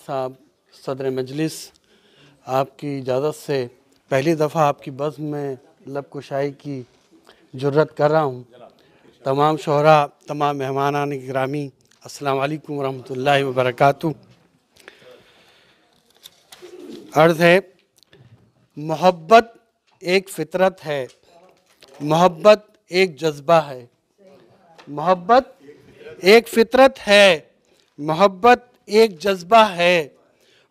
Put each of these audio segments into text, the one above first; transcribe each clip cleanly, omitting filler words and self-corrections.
साहब सदर मजलिस, आपकी इजाज़त से पहली दफ़ा आपकी बज़्म में लब कुशाई की जुर्रत कर रहा हूँ। तमाम शोहरा, तमाम मेहमानान गिरामी, अस्सलाम वालेकुम रहमतुल्लाहि व बरकातुहू। अर्ज़ है, मोहब्बत एक फ़ितरत है, मोहब्बत एक जज्बा है। मोहब्बत एक फ़ितरत है, मोहब्बत एक जज्बा है।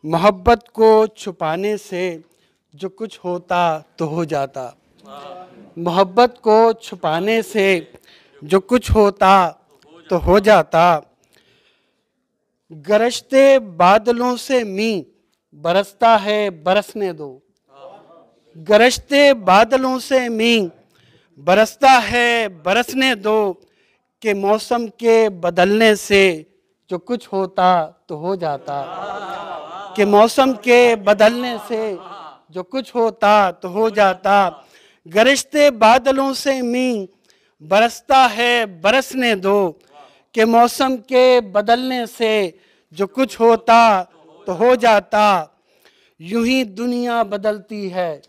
मोहब्बत को छुपाने से जो कुछ होता तो हो जाता। मोहब्बत को छुपाने से जो कुछ होता तो हो जाता। गरजते बादलों से मीं बरसता है, बरसने दो। गरजते बादलों से मीं बरसता है, बरसने दो। कि मौसम के बदलने से जो कुछ होता तो हो जाता। कि मौसम के बदलने से जो कुछ होता तो हो जाता। गरजते बादलों से मीं बरसता है, बरसने दो। कि मौसम के बदलने से जो कुछ होता तो हो जाता। यूं ही दुनिया बदलती है,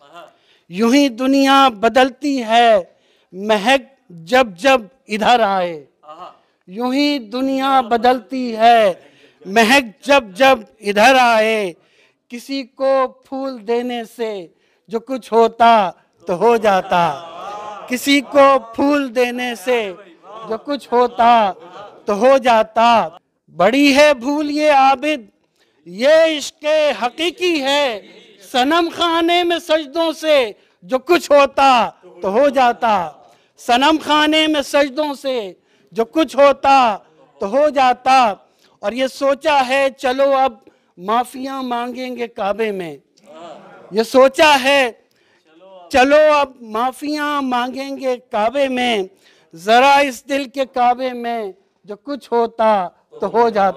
यूं ही दुनिया बदलती है। महक जब जब इधर आए, यूं ही दुनिया बदलती है। महक जब जब इधर आए। किसी को फूल देने से जो कुछ होता तो हो जाता। किसी को फूल देने से जो कुछ होता तो हो जाता। बड़ी है भूल ये आबिद, ये इश्क़ हकीकी है। सनम खाने में सजदों से जो कुछ होता तो हो जाता। सनम खाने में सजदों से जो कुछ होता तो हो जाता। और ये सोचा है चलो अब माफिया मांगेंगे काबे में। ये सोचा है चलो अब माफिया मांगेंगे काबे में। जरा इस दिल के काबे में जो कुछ होता तो हो जाता।